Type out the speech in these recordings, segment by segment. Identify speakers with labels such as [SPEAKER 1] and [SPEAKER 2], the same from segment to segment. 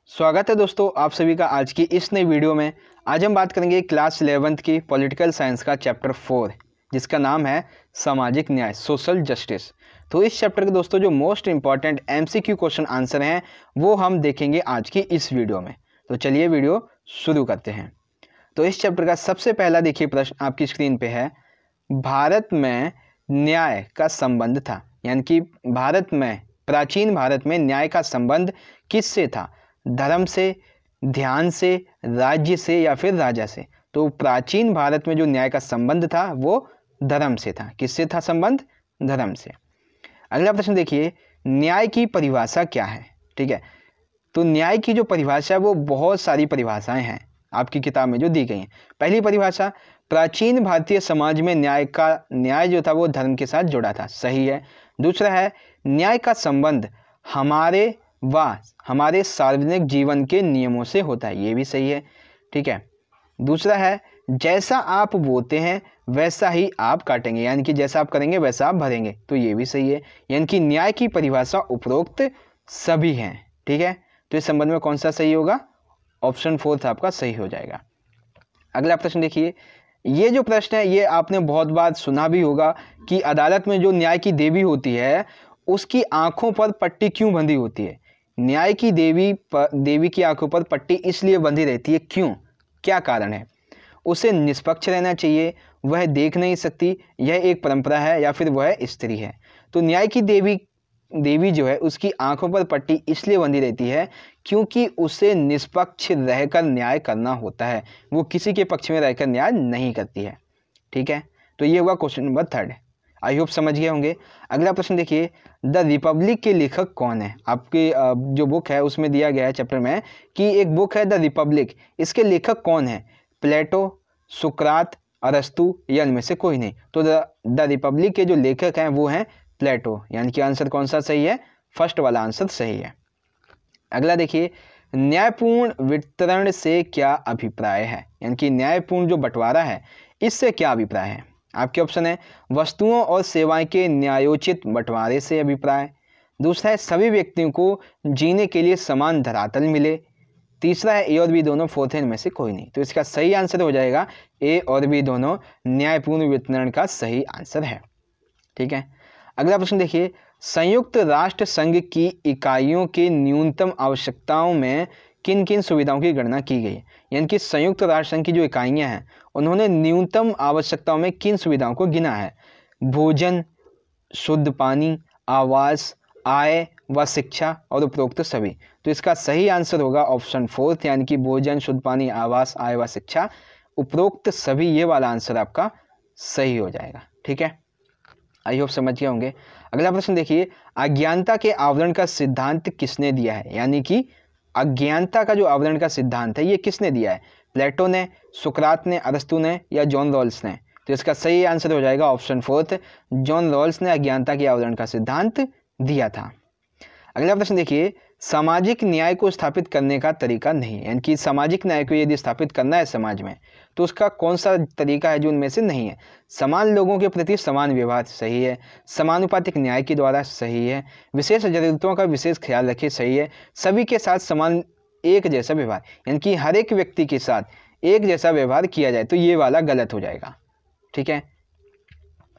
[SPEAKER 1] स्वागत है दोस्तों आप सभी का आज की इस नई वीडियो में। आज हम बात करेंगे क्लास 11th की पॉलिटिकल साइंस का चैप्टर 4 जिसका नाम है सामाजिक न्याय, सोशल जस्टिस। तो इस चैप्टर के दोस्तों जो most important MCQ question answer हैं वो हम देखेंगे आज की इस वीडियो में। तो चलिए वीडियो शुरू करते हैं। तो इस चैप्टर का सबसे पहला देखिए प्रश्न आपकी स्क्रीन पे है, भारत में न्याय का संबंध था, यानी कि प्राचीन भारत में न्याय का संबंध किससे था? धर्म से, ध्यान से, राज्य से या फिर राजा से? तो प्राचीन भारत में जो न्याय का संबंध था वो धर्म से था। किससे था संबंध? धर्म से। अगला प्रश्न देखिए, न्याय की परिभाषा क्या है? ठीक है, तो न्याय की जो परिभाषा है वो बहुत सारी परिभाषाएं हैं आपकी किताब में जो दी गई हैं। पहली परिभाषा, प्राचीन भारतीय समाज में न्याय जो था वो धर्म के साथ जुड़ा था, सही है। दूसरा है, न्याय का संबंध हमारे सार्वजनिक जीवन के नियमों से होता है, ये भी सही है। ठीक है। दूसरा है, जैसा आप बोते हैं वैसा ही आप काटेंगे, यानी कि जैसा आप करेंगे वैसा आप भरेंगे, तो ये भी सही है। यानी कि न्याय की परिभाषा उपरोक्त सभी हैं। ठीक है, तो इस संबंध में कौन सा सही होगा? ऑप्शन 4 आपका सही हो जाएगा। अगला प्रश्न देखिए, ये जो प्रश्न है ये आपने बहुत बार सुना भी होगा कि अदालत में जो न्याय की देवी होती है उसकी आंखों पर पट्टी क्यों बंधी होती है? न्याय की देवी की आंखों पर पट्टी इसलिए बंधी रहती है, क्यों? क्या कारण है? उसे निष्पक्ष रहना चाहिए, वह देख नहीं सकती, यह एक परंपरा है, या फिर वह स्त्री है? तो न्याय की देवी जो है उसकी आंखों पर पट्टी इसलिए बंधी रहती है क्योंकि उसे निष्पक्ष रहकर न्याय करना होता है, वो किसी के पक्ष में रहकर न्याय नहीं करती है। ठीक है, तो ये हुआ क्वेश्चन नंबर 3। आई होप समझ गए होंगे। अगला प्रश्न देखिए, द रिपब्लिक के लेखक कौन है? आपकी जो बुक है उसमें दिया गया है चैप्टर में कि एक बुक है द रिपब्लिक, इसके लेखक कौन है? प्लेटो, सुकरात, अरस्तु या इनमें से कोई नहीं? तो द रिपब्लिक के जो लेखक हैं वो हैं प्लेटो, यानी कि आंसर कौन सा सही है? फर्स्ट वाला आंसर सही है। अगला देखिए, न्यायपूर्ण वितरण से क्या अभिप्राय है? यानी कि न्यायपूर्ण जो बंटवारा है इससे क्या अभिप्राय है? आपके ऑप्शन है, वस्तुओं और सेवाएं के न्यायोचित बंटवारे से अभिप्राय। दूसरा है, सभी व्यक्तियों को जीने के लिए समान धरातल मिले। तीसरा है, ए और बी दोनों, फोर्थ है इनमें से कोई नहीं। तो इसका सही आंसर हो जाएगा ए और बी दोनों न्यायपूर्ण वितरण का सही आंसर है। ठीक है। अगला प्रश्न देखिए, संयुक्त राष्ट्र संघ की इकाइयों के न्यूनतम आवश्यकताओं में किन किन सुविधाओं की गणना की गई है? यानी कि संयुक्त राष्ट्र संघ की जो इकाइयां हैं उन्होंने न्यूनतम आवश्यकताओं में किन सुविधाओं को गिना है? भोजन, शुद्ध पानी, आवास, आय व शिक्षा और उपरोक्त सभी। तो इसका सही आंसर होगा ऑप्शन 4, यानी कि भोजन, शुद्ध पानी, आवास, आय व शिक्षा, उपरोक्त सभी, ये वाला आंसर आपका सही हो जाएगा। ठीक है, आई होप समझ गए होंगे। अगला प्रश्न देखिए, अज्ञानता के आवरण का सिद्धांत किसने दिया है? यानी कि अज्ञानता का जो आवरण का सिद्धांत है ये किसने दिया है? प्लेटो ने, सुकरात ने, अरस्तु ने या जॉन रॉल्स ने? तो इसका सही आंसर हो जाएगा ऑप्शन 4, जॉन रॉल्स ने अज्ञानता के आवरण का सिद्धांत दिया था। अगला प्रश्न देखिए, सामाजिक न्याय को स्थापित करने का तरीका नहीं, यानी कि सामाजिक न्याय को यदि स्थापित करना है समाज में तो उसका कौन सा तरीका है जो उनमें से नहीं है? समान लोगों के प्रति समान व्यवहार, सही है। समानुपातिक न्याय के द्वारा, सही है। विशेष जरूरतों का विशेष ख्याल रखे, सही है। सभी के साथ समान एक जैसा व्यवहार, यानी कि हर एक व्यक्ति के साथ एक जैसा व्यवहार किया जाए, तो ये वाला गलत हो जाएगा। ठीक है,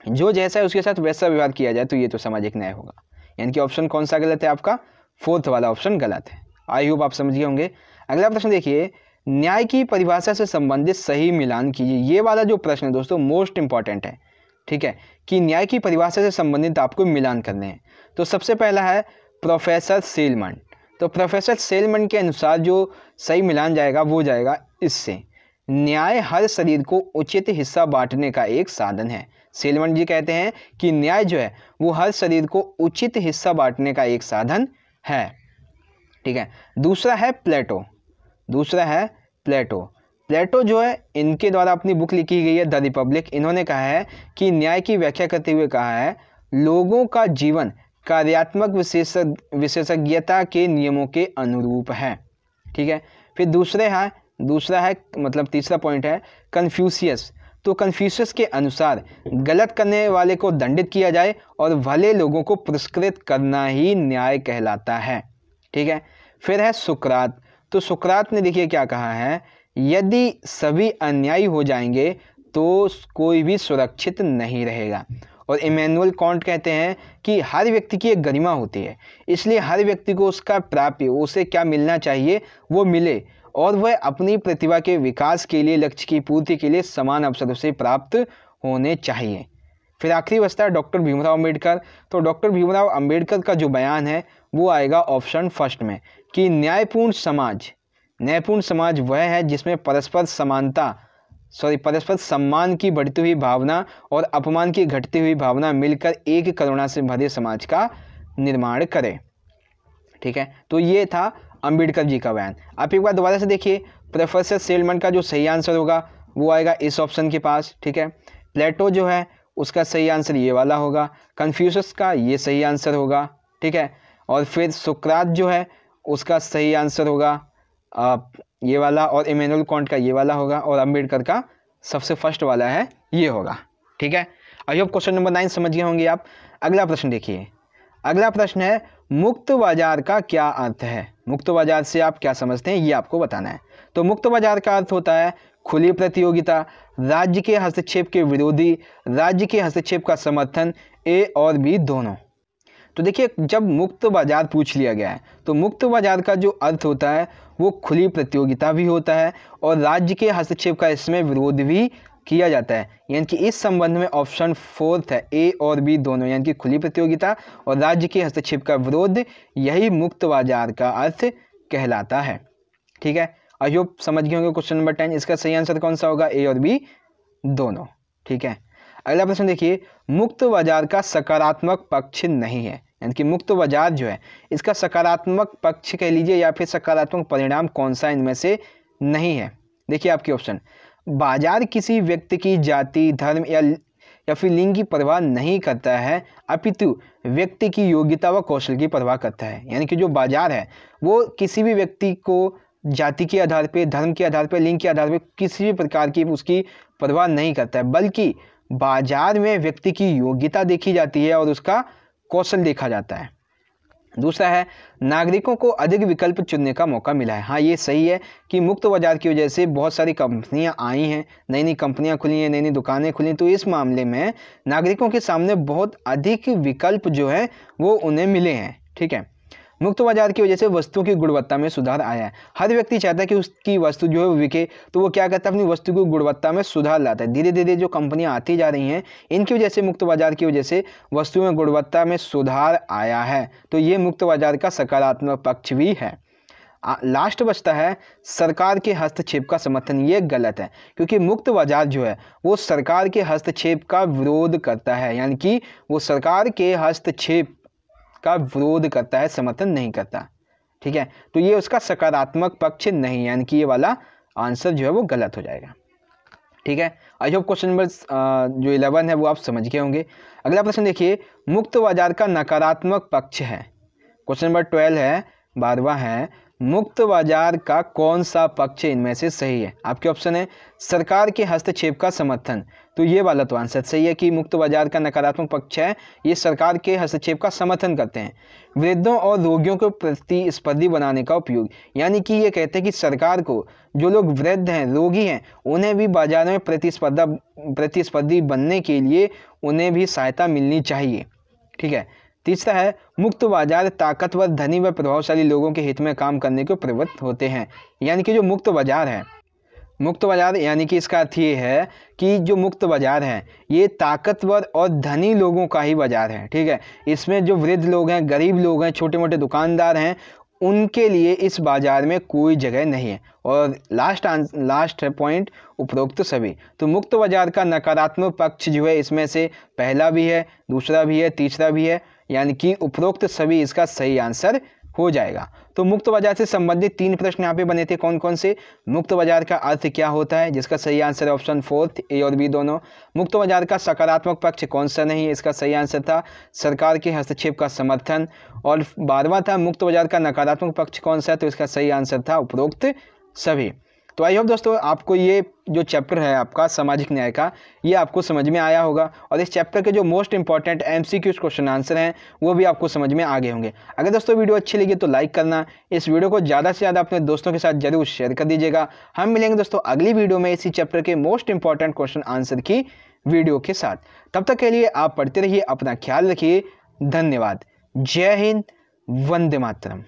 [SPEAKER 1] जो जैसा है उसके साथ वैसा व्यवहार किया जाए तो ये तो सामाजिक न्याय होगा। यानी कि ऑप्शन कौन सा गलत है? आपका 4th वाला ऑप्शन गलत है। आई होप आप समझ गए होंगे। अगला प्रश्न देखिए, न्याय की परिभाषा से संबंधित सही मिलान कीजिए। ये वाला जो प्रश्न है दोस्तों मोस्ट इंपॉर्टेंट है। ठीक है, कि न्याय की परिभाषा से संबंधित आपको मिलान करने हैं। तो सबसे पहला है प्रोफेसर सेलमन। तो प्रोफेसर सेलमन के अनुसार जो सही मिलान जाएगा वो जाएगा इससे, न्याय हर शरीर को उचित हिस्सा बांटने का एक साधन है। सेलमन जी कहते हैं कि न्याय जो है वो हर शरीर को उचित हिस्सा बांटने का एक साधन है। ठीक है। दूसरा है प्लेटो। प्लेटो जो है इनके द्वारा अपनी बुक लिखी गई है द रिपब्लिक। इन्होंने कहा है कि न्याय की व्याख्या करते हुए कहा है, लोगों का जीवन कार्यात्मक विशेषज्ञता के नियमों के अनुरूप है। ठीक है। फिर तीसरा पॉइंट है कन्फ्यूशियस। तो कन्फ्यूशियस के अनुसार गलत करने वाले को दंडित किया जाए और भले लोगों को पुरस्कृत करना ही न्याय कहलाता है। ठीक है। फिर है सुकरात। तो सुकरात ने देखिए क्या कहा है, यदि सभी अन्यायी हो जाएंगे तो कोई भी सुरक्षित नहीं रहेगा। और इमैनुअल कांट कहते हैं कि हर व्यक्ति की एक गरिमा होती है, इसलिए हर व्यक्ति को उसका प्राप्य, उसे क्या मिलना चाहिए वो मिले, और वह अपनी प्रतिभा के विकास के लिए, लक्ष्य की पूर्ति के लिए समान अवसर उसे प्राप्त होने चाहिए। फिर आखिरी बचता है डॉक्टर भीमराव अम्बेडकर। तो डॉक्टर भीमराव अम्बेडकर का जो बयान है वो आएगा ऑप्शन फर्स्ट में, कि न्यायपूर्ण समाज वह है जिसमें परस्पर सम्मान की बढ़ती हुई भावना और अपमान की घटती हुई भावना मिलकर एक करुणा से भरे समाज का निर्माण करे। ठीक है, तो ये था अंबेडकर जी का बयान। आप एक बार दोबारा से देखिए, प्रोफेसर सेलमन का जो सही आंसर होगा वो आएगा इस ऑप्शन के पास। ठीक है, प्लेटो जो है उसका सही आंसर ये वाला होगा, कन्फ्यूशस का ये सही आंसर होगा। ठीक है, और फिर सुकरात जो है उसका सही आंसर होगा ये वाला, और इमैनुअल कांट का ये वाला होगा, और अंबेडकर का सबसे फर्स्ट वाला है ये होगा। ठीक है, आई होप क्वेश्चन नंबर 9 समझ गए होंगे आप। अगला प्रश्न देखिए, अगला प्रश्न है मुक्त बाजार का क्या अर्थ है। मुक्त बाजार से आप क्या समझते हैं ये आपको बताना है। तो मुक्त बाजार का अर्थ होता है खुली प्रतियोगिता, राज्य के हस्तक्षेप के विरोधी, राज्य के हस्तक्षेप का समर्थन, ए और बी दोनों। तो देखिए, जब मुक्त बाजार पूछ लिया गया है तो मुक्त बाजार का जो अर्थ होता है वो खुली प्रतियोगिता भी होता है और राज्य के हस्तक्षेप का इसमें विरोध भी किया जाता है। यानी कि इस संबंध में ऑप्शन फोर्थ है, ए और बी दोनों, यानी कि खुली प्रतियोगिता और राज्य के हस्तक्षेप का विरोध, यही मुक्त बाजार का अर्थ कहलाता है। ठीक है, आई होप समझ गए होंगे क्वेश्चन नंबर 10। इसका सही आंसर कौन सा होगा, ए और बी दोनों। ठीक है, अगला प्रश्न देखिए, मुक्त बाजार का सकारात्मक पक्ष नहीं है, यानी कि मुक्त बाजार जो है इसका सकारात्मक पक्ष कह लीजिए या फिर सकारात्मक परिणाम कौन सा इनमें से नहीं है। देखिए आपके ऑप्शन, बाजार किसी व्यक्ति की जाति, धर्म या फिर लिंग की परवाह नहीं करता है, अपितु व्यक्ति की योग्यता व कौशल की परवाह करता है। यानी कि जो बाजार है वो किसी भी व्यक्ति को जाति के आधार पे, धर्म के आधार पे, लिंग के आधार पे किसी भी प्रकार की उसकी परवाह नहीं करता है, बल्कि बाजार में व्यक्ति की योग्यता देखी जाती है और उसका कौशल देखा जाता है। दूसरा है नागरिकों को अधिक विकल्प चुनने का मौका मिला है। हाँ, ये सही है कि मुक्त बाजार की वजह से बहुत सारी कंपनियां आई हैं, नई नई कंपनियां खुली हैं, नई नई दुकानें खुली, तो इस मामले में नागरिकों के सामने बहुत अधिक विकल्प जो है वो उन्हें मिले हैं। ठीक है, मुक्त बाजार की वजह से वस्तुओं की गुणवत्ता में सुधार आया है। हर व्यक्ति चाहता है कि उसकी वस्तु जो है वो बिके, तो वो क्या करता है, अपनी वस्तु की गुणवत्ता में सुधार लाता है। धीरे धीरे जो कंपनियां आती जा रही हैं इनकी वजह से, मुक्त बाजार की वजह से वस्तु में गुणवत्ता में सुधार आया है, तो ये मुक्त बाजार का सकारात्मक पक्ष भी है। लास्ट बचता है सरकार के हस्तक्षेप का समर्थन। ये गलत है, क्योंकि मुक्त बाजार जो है वो सरकार के हस्तक्षेप का विरोध करता है, यानी कि वो सरकार के हस्तक्षेप का विरोध करता है, समर्थन नहीं करता। ठीक है, तो ये उसका सकारात्मक पक्ष नहीं, यानी कि ये वाला आंसर जो है वो गलत हो जाएगा। ठीक है, आई होप क्वेश्चन नंबर जो 11 है वो आप समझ गए होंगे। अगला प्रश्न देखिए, मुक्त बाजार का नकारात्मक पक्ष है। क्वेश्चन नंबर 12 है, 12वां है, मुक्त बाजार का कौन सा पक्ष इनमें से सही है। आपके ऑप्शन है सरकार के हस्तक्षेप का समर्थन, तो ये वाला तो आंसर सही है कि मुक्त बाजार का नकारात्मक पक्ष है ये सरकार के हस्तक्षेप का समर्थन करते हैं। वृद्धों और रोगियों को प्रतिस्पर्धी बनाने का उपयोग, यानी कि ये कहते हैं कि सरकार को जो लोग वृद्ध हैं, रोगी हैं, उन्हें भी बाजार में प्रतिस्पर्धी बनने के लिए उन्हें भी सहायता मिलनी चाहिए। ठीक है, तीसरा है मुक्त बाजार ताकतवर, धनी व प्रभावशाली लोगों के हित में काम करने को प्रवृत्त होते हैं। यानी कि जो मुक्त बाजार है, मुक्त बाजार यानी कि इसका अर्थ ये है कि जो मुक्त बाजार है ये ताकतवर और धनी लोगों का ही बाजार है। ठीक है, इसमें जो वृद्ध लोग हैं, गरीब लोग हैं, छोटे मोटे दुकानदार हैं, उनके लिए इस बाजार में कोई जगह नहीं है। और लास्ट पॉइंट उपरोक्त सभी। तो मुक्त बाजार का नकारात्मक पक्ष जो है इसमें से पहला भी है, दूसरा भी है, तीसरा भी है, यानी कि उपरोक्त सभी इसका सही आंसर हो जाएगा। तो मुक्त बाजार से संबंधित 3 प्रश्न यहाँ पे बने थे। कौन कौन से? मुक्त बाजार का अर्थ क्या होता है, जिसका सही आंसर है ऑप्शन 4 ए और बी दोनों। मुक्त बाजार का सकारात्मक पक्ष कौन सा नहीं है, इसका सही आंसर था सरकार के हस्तक्षेप का समर्थन। और 12वां था मुक्त बाजार का नकारात्मक पक्ष कौन सा है, तो इसका सही आंसर था उपरोक्त सभी। तो आई होप दोस्तों आपको ये जो चैप्टर है आपका सामाजिक न्याय का, ये आपको समझ में आया होगा और इस चैप्टर के जो most important MCQ question answer हैं वो भी आपको समझ में आ गए होंगे। अगर दोस्तों वीडियो अच्छी लगी तो लाइक करना, इस वीडियो को ज़्यादा से ज़्यादा अपने दोस्तों के साथ जरूर शेयर कर दीजिएगा। हम मिलेंगे दोस्तों अगली वीडियो में इसी चैप्टर के मोस्ट इंपॉर्टेंट क्वेश्चन आंसर की वीडियो के साथ। तब तक के लिए आप पढ़ते रहिए, अपना ख्याल रखिए। धन्यवाद। जय हिंद, वंदे मातरम।